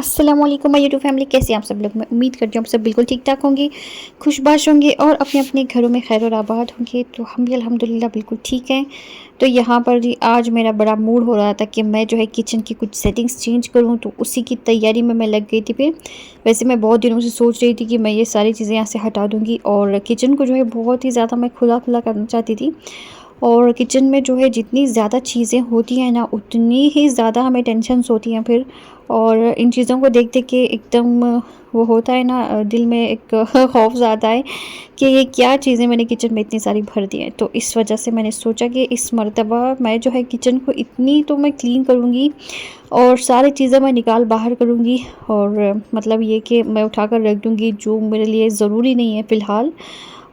अस्सलाम वालेकुम my YouTube family, कैसे हैं आप सब लोग। मैं उम्मीद करती हूँ आप सब बिल्कुल ठीक ठाक होंगे, खुशबाश होंगे और अपने अपने घरों में खैर और आबाद होंगे। तो हम भी अल्हम्दुलिल्लाह बिल्कुल ठीक हैं। तो यहाँ पर जी आज मेरा बड़ा मूड हो रहा था कि मैं जो है किचन की कुछ सेटिंग्स चेंज करूँ, तो उसी की तैयारी में मैं लग गई थी। फिर वैसे मैं बहुत दिनों से सोच रही थी कि मैं ये सारी चीज़ें यहाँ से हटा दूँगी और किचन को जो है बहुत ही ज़्यादा मैं खुला खुला करना चाहती थी। और किचन में जो है जितनी ज़्यादा चीज़ें होती हैं ना, उतनी ही ज़्यादा हमें टेंशन्स होती हैं फिर। और इन चीज़ों को देख के एकदम वो होता है ना, दिल में एक खौफ आता है कि ये क्या चीज़ें मैंने किचन में इतनी सारी भर दी हैं। तो इस वजह से मैंने सोचा कि इस मर्तबा मैं जो है किचन को इतनी तो मैं क्लीन करूँगी और सारी चीज़ें मैं निकाल बाहर करूँगी। और मतलब ये कि मैं उठाकर रख दूँगी जो मेरे लिए ज़रूरी नहीं है फ़िलहाल।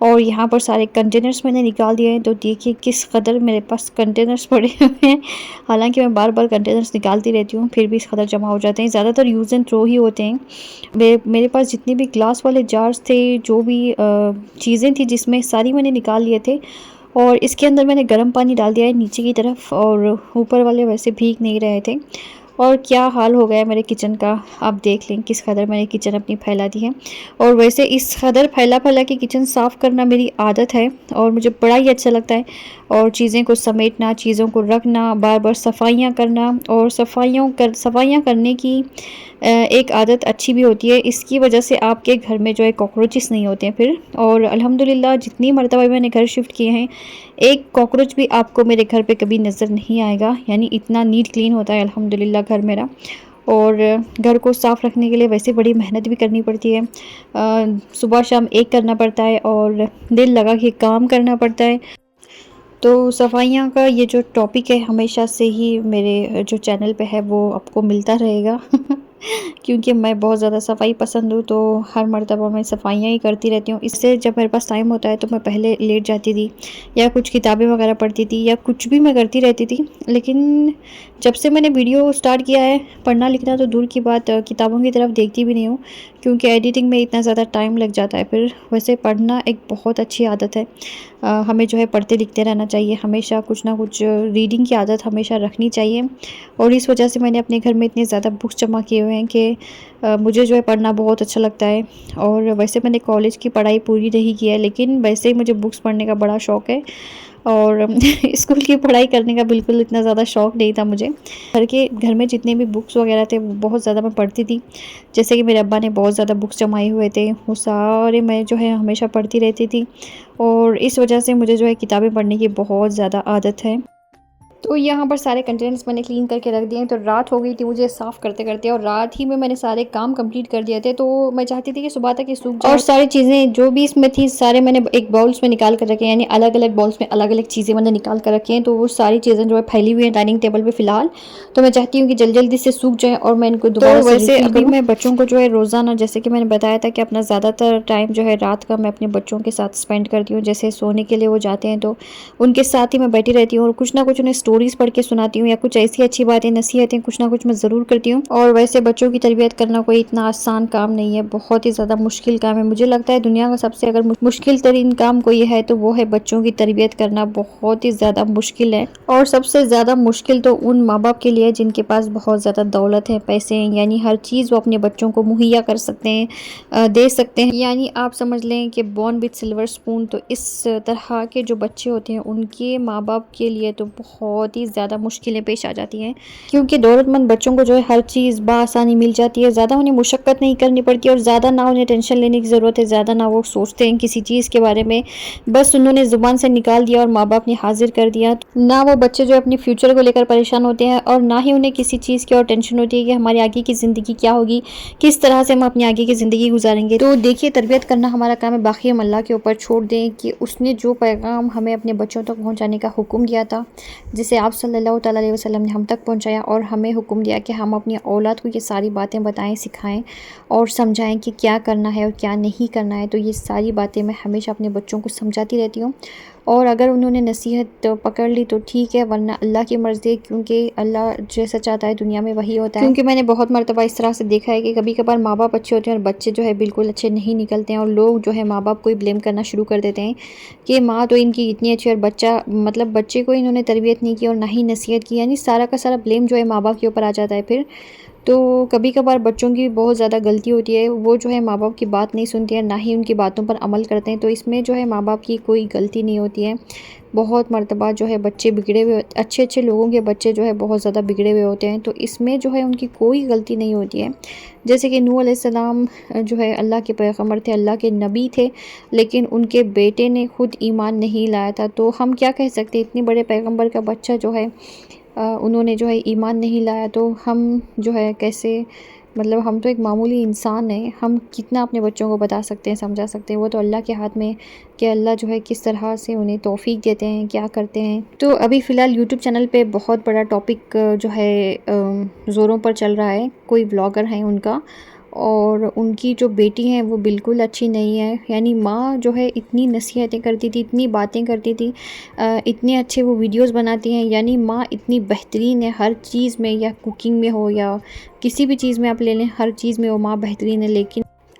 और यहाँ पर सारे कंटेनर्स मैंने निकाल दिए हैं, तो देखिए किस कदर मेरे पास कंटेनर्स पड़े हुए हैं। हालांकि मैं बार बार कंटेनर्स निकालती रहती हूँ, फिर भी इस कदर जमा हो जाते हैं। ज़्यादातर यूज़ एंड थ्रो ही होते हैं। मेरे पास जितने भी ग्लास वाले जार्स थे, जो भी चीज़ें थी जिसमें, सारी मैंने निकाल लिए थे। और इसके अंदर मैंने गर्म पानी डाल दिया है नीचे की तरफ, और ऊपर वाले वैसे भीग नहीं रहे थे। और क्या हाल हो गया है मेरे किचन का, आप देख लें किस कदर मैंने किचन अपनी फैला दी है। और वैसे इस कदर फैला फैला के किचन साफ़ करना मेरी आदत है और मुझे बड़ा ही अच्छा लगता है। और चीज़ें को समेटना, चीज़ों को रखना, बार बार सफाइयाँ करना, और सफाइयाँ करने की एक आदत अच्छी भी होती है। इसकी वजह से आपके घर में जो है कॉकरोचेस नहीं होते हैं फिर। और अल्हम्दुलिल्लाह जितनी मर्तबा मैंने घर शिफ्ट किए हैं, एक कॉकरोच भी आपको मेरे घर पे कभी नज़र नहीं आएगा। यानी इतना नीट क्लीन होता है अल्हम्दुलिल्लाह घर मेरा। और घर को साफ़ रखने के लिए वैसे बड़ी मेहनत भी करनी पड़ती है। सुबह शाम एक करना पड़ता है और दिल लगा के काम करना पड़ता है। तो सफाइयाँ का ये जो टॉपिक है हमेशा से ही मेरे जो चैनल पे है वो आपको मिलता रहेगा। क्योंकि मैं बहुत ज़्यादा सफाई पसंद हूँ, तो हर मर्तबा मैं सफाइयाँ ही करती रहती हूँ। इससे जब मेरे पास टाइम होता है तो मैं पहले लेट जाती थी या कुछ किताबें वगैरह पढ़ती थी या कुछ भी मैं करती रहती थी। लेकिन जब से मैंने वीडियो स्टार्ट किया है, पढ़ना लिखना तो दूर की बात, किताबों की तरफ देखती भी नहीं हूँ, क्योंकि एडिटिंग में इतना ज़्यादा टाइम लग जाता है। फिर वैसे पढ़ना एक बहुत अच्छी आदत है। हमें जो है पढ़ते लिखते रहना चाहिए, हमेशा कुछ ना कुछ रीडिंग की आदत हमेशा रखनी चाहिए। और इस वजह से मैंने अपने घर में इतने ज़्यादा बुक्स जमा किए हुए हैं कि मुझे जो है पढ़ना बहुत अच्छा लगता है। और वैसे मैंने कॉलेज की पढ़ाई पूरी नहीं की है, लेकिन वैसे ही मुझे बुक्स पढ़ने का बड़ा शौक़ है। और स्कूल की पढ़ाई करने का बिल्कुल इतना ज़्यादा शौक़ नहीं था मुझे। घर में जितने भी बुक्स वगैरह थे वो बहुत ज़्यादा मैं पढ़ती थी। जैसे कि मेरे अब्बा ने बहुत ज़्यादा बुक्स जमाए हुए थे, वो सारे मैं जो है हमेशा पढ़ती रहती थी। और इस वजह से मुझे जो है किताबें पढ़ने की बहुत ज़्यादा आदत है। तो यहाँ पर सारे कंटेनर्स मैंने क्लीन करके रख दिए हैं। तो रात हो गई थी मुझे साफ़ करते करते, और रात ही में मैंने सारे काम कंप्लीट कर दिए थे। तो मैं चाहती थी कि सुबह तक ये सूख जाए। और सारी चीज़ें जो भी इसमें थी सारे मैंने एक बाउल्स में निकाल कर रखे हैं, यानी अलग अलग बाउल्स में अलग अलग चीज़ें मैंने निकाल कर रखी हैं। तो वो सारी चीज़ें जो है फैली हुई हैं डाइनिंग टेबल पर फ़िलहाल। तो मैं चाहती हूँ कि जल्दी जल्दी से सूख जाए और मैं इनको दोबारा से वैसे अभी मैं बच्चों को जो है रोज़ाना, जैसे कि मैंने बताया था कि अपना ज़्यादातर टाइम जो है रात का मैं अपने बच्चों के साथ स्पेंड करती हूँ। जैसे सोने के लिए वो जाते हैं तो उनके साथ ही मैं बैठी रहती हूँ और कुछ ना कुछ उन्हें स्टोरीज़ पढ़ के सुनाती हूँ, या कुछ ऐसी अच्छी बातें, नसीहतें कुछ ना कुछ मैं ज़रूर करती हूँ। और वैसे बच्चों की तरबियत करना कोई इतना आसान काम नहीं है, बहुत ही ज़्यादा मुश्किल काम है। मुझे लगता है दुनिया का सबसे अगर मुश्किल तरीन काम कोई है तो वो है बच्चों की तरबियत करना। बहुत ही ज़्यादा मुश्किल है, और सबसे ज़्यादा मुश्किल तो उन माँ बाप के लिए है जिनके पास बहुत ज़्यादा दौलत है, पैसे हैं, यानी हर चीज़ वो अपने बच्चों को मुहैया कर सकते हैं, दे सकते हैं। यानी आप समझ लें कि बॉर्न विद सिल्वर स्पून। तो इस तरह के जो बच्चे होते हैं उनके माँ बाप के लिए तो बहुत ही ज़्यादा मुश्किलें पेश आ जाती हैं, क्योंकि दौलतमंद बच्चों को जो है हर चीज़ बआसानी मिल जाती है। ज़्यादा उन्हें मुशक्क़त नहीं करनी पड़ती और ज़्यादा ना उन्हें टेंशन लेने की ज़रूरत है, ज़्यादा ना वो सोचते हैं किसी चीज़ के बारे में। बस उन्होंने ज़ुबान से निकाल दिया और माँ बाप ने हाजिर कर दिया। ना वो बच्चे जो अपने फ्यूचर को लेकर परेशान होते हैं, और ना ही उन्हें किसी चीज़ की और टेंशन होती है कि हमारी आगे की ज़िंदगी क्या होगी, किस तरह से हम अपनी आगे की ज़िंदगी गुजारेंगे। तो देखिए, तरबियत करना हमारा काम है, बाकी हम अल्लाह के ऊपर छोड़ दें कि उसने जो पैगाम हमें अपने बच्चों तक पहुँचाने का हुक्म दिया था, जिसे आप सल्लल्लाहु अलैहि वसल्लम ने हम तक पहुंचाया, और हमें हुक्म दिया कि हम अपनी औलाद को ये सारी बातें बताएं, सिखाएं और समझाएं कि क्या करना है और क्या नहीं करना है। तो ये सारी बातें मैं हमेशा अपने बच्चों को समझाती रहती हूँ। और अगर उन्होंने नसीहत पकड़ ली तो ठीक है, वरना अल्लाह की मर्ज़ी, क्योंकि अल्लाह जैसा चाहता है दुनिया में वही होता है। क्योंकि मैंने बहुत मरतबा इस तरह से देखा है कि कभी कभार माँ बाप अच्छे होते हैं और बच्चे जो है बिल्कुल अच्छे नहीं निकलते हैं, और लोग जो है माँ बाप को ही ब्लेम करना शुरू कर देते हैं कि माँ तो इनकी इतनी अच्छी, और बच्चा मतलब बच्चे को इन्होंने तरबियत नहीं की और ना ही नसीहत की, यानी सारा का सारा ब्लेम जो है माँ बाप के ऊपर आ जाता है फिर। तो कभी कभार बच्चों की बहुत ज़्यादा गलती होती है, वो जो है माँ बाप की बात नहीं सुनते हैं, ना ही उनकी बातों पर अमल करते हैं। तो इसमें जो है माँ बाप की कोई गलती नहीं होती है। बहुत मर्तबा जो है बच्चे बिगड़े हुए, अच्छे अच्छे लोगों के बच्चे जो है बहुत ज़्यादा बिगड़े हुए होते हैं। तो इसमें जो है उनकी कोई गलती नहीं होती है। जैसे कि नूह अलैहिस्सलाम जो है अल्लाह के पैगम्बर थे, अल्लाह के नबी थे, लेकिन उनके बेटे ने खुद ईमान नहीं लाया था। तो हम क्या कह सकते हैं, इतने बड़े पैगम्बर का बच्चा जो है उन्होंने जो है ईमान नहीं लाया, तो हम जो है कैसे, मतलब हम तो एक मामूली इंसान हैं, हम कितना अपने बच्चों को बता सकते हैं, समझा सकते हैं। वो तो अल्लाह के हाथ में कि अल्लाह जो है किस तरह से उन्हें तौफीक देते हैं, क्या करते हैं। तो अभी फ़िलहाल यूट्यूब चैनल पे बहुत बड़ा टॉपिक जो है ज़ोरों पर चल रहा है। कोई व्लॉगर हैं उनका, और उनकी जो बेटी है वो बिल्कुल अच्छी नहीं है। यानी माँ जो है इतनी नसीहतें करती थी, इतनी बातें करती थी, इतने अच्छे वो वीडियोस बनाती हैं। यानी माँ इतनी बेहतरीन है हर चीज़ में, या कुकिंग में हो या किसी भी चीज़ में आप ले लें, हर चीज़ में वो माँ बेहतरीन है।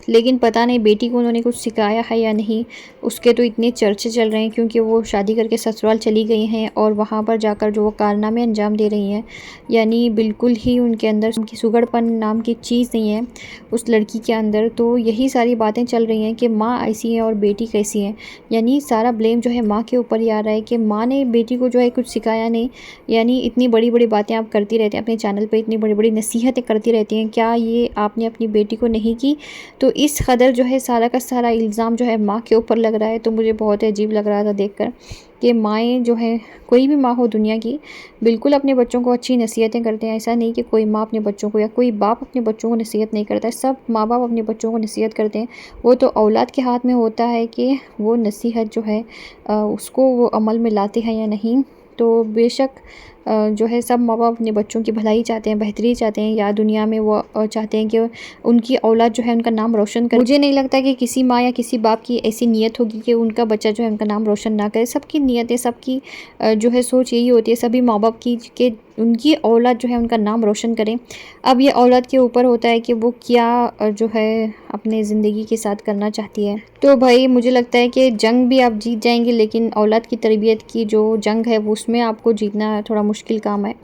लेकिन पता नहीं बेटी को उन्होंने कुछ सिखाया है या नहीं। उसके तो इतने चर्चे चल रहे हैं, क्योंकि वो शादी करके ससुराल चली गई हैं और वहाँ पर जाकर जो वो कारनामे अंजाम दे रही हैं, यानी बिल्कुल ही उनके अंदर उनकी सुगड़पन नाम की चीज़ नहीं है उस लड़की के अंदर। तो यही सारी बातें चल रही हैं कि माँ ऐसी है और बेटी कैसी है। यानी सारा ब्लेम जो है माँ के ऊपर ही आ रहा है कि माँ ने बेटी को जो है कुछ सिखाया नहीं। यानी इतनी बड़ी बड़ी बातें आप करती रहते हैं अपने चैनल पर, इतनी बड़ी बड़ी नसीहतें करती रहती हैं, क्या ये आपने अपनी बेटी को नहीं की? तो इस कदर जो है सारा का सारा इल्ज़ाम जो है माँ के ऊपर लग रहा है। तो मुझे बहुत अजीब लग रहा था देखकर कि माएँ जो है, कोई भी माँ हो दुनिया की, बिल्कुल अपने बच्चों को अच्छी नसीहतें करते हैं। ऐसा नहीं कि कोई माँ अपने बच्चों को या कोई बाप अपने बच्चों को नसीहत नहीं करता है। सब माँ बाप अपने बच्चों को नसीहत करते हैं। वो तो औलाद के हाथ में होता है कि वो नसीहत जो है उसको वो अमल में लाते हैं या नहीं। तो बेशक जो है सब माँ बाप अपने बच्चों की भलाई चाहते हैं, बेहतरी चाहते हैं, या दुनिया में वो चाहते हैं कि उनकी औलाद जो है उनका नाम रोशन करे। मुझे नहीं लगता कि किसी माँ या किसी बाप की ऐसी नीयत होगी कि उनका बच्चा जो है उनका नाम रोशन ना करे। सबकी नीयतें, सबकी जो है सोच यही होती है, सभी माँ बाप की, कि उनकी औलाद जो है उनका नाम रोशन करें। अब ये औलाद के ऊपर होता है कि वो क्या जो है अपने ज़िंदगी के साथ करना चाहती है। तो भाई मुझे लगता है कि जंग भी आप जीत जाएंगे, लेकिन औलाद की तरबियत की जो जंग है वो उसमें आपको जीतना थोड़ा मुश्किल काम है।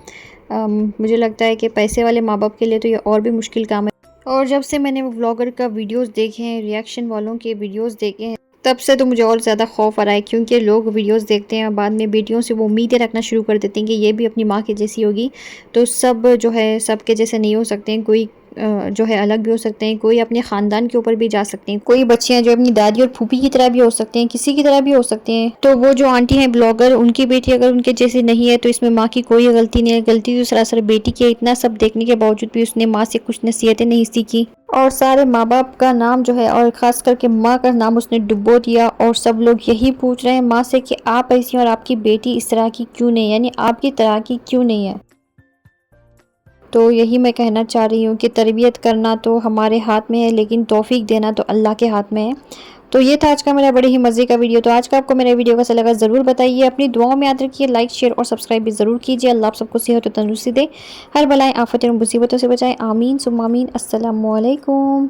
मुझे लगता है कि पैसे वाले माँ बाप के लिए तो ये और भी मुश्किल काम है। और जब से मैंने वो व्लॉगर का वीडियोस देखे हैं, रिएक्शन वालों के वीडियोस देखे हैं, तब से तो मुझे और ज़्यादा खौफ आ रहा है। क्योंकि लोग वीडियोस देखते हैं और बाद में बेटियों से वो उम्मीदें रखना शुरू कर देते हैं कि ये भी अपनी माँ के जैसी होगी। तो सब जो है सबके जैसे नहीं हो सकते हैं, कोई जो है अलग भी हो सकते हैं, कोई अपने ख़ानदान के ऊपर भी जा सकते हैं, कोई बच्चियां जो अपनी दादी और फूफी की तरह भी हो सकते हैं, किसी की तरह भी हो सकते हैं। तो वो जो आंटी हैं ब्लॉगर, उनकी बेटी अगर उनके जैसी नहीं है तो इसमें माँ की कोई गलती नहीं है। गलती तो सरासर बेटी की है। इतना सब देखने के बावजूद भी उसने माँ से कुछ नसीहतें नहीं सीखी, और सारे माँ बाप का नाम जो है, और ख़ास करके माँ का नाम उसने डुबो दिया। और सब लोग यही पूछ रहे हैं माँ से कि आप ऐसी और आपकी बेटी इस तरह की क्यों नहीं, यानी आपकी तरह की क्यों नहीं है। तो यही मैं कहना चाह रही हूँ कि तरबियत करना तो हमारे हाथ में है, लेकिन तौफीक देना तो अल्लाह के हाथ में है। तो ये था आज का मेरा बड़े ही मज़े का वीडियो। तो आज का आपको मेरा वीडियो कैसा लगा ज़रूर बताइए। अपनी दुआओं में याद रखिए, लाइक शेयर और सब्सक्राइब भी ज़रूर कीजिए। अल्लाह आप सबको सेहत और तंदुरुस्ती दे, हर बलाएं आफतें और मुसीबतों से बचाएं। आमीन सुम्मा आमीन। अस्सलामु अलैकुम।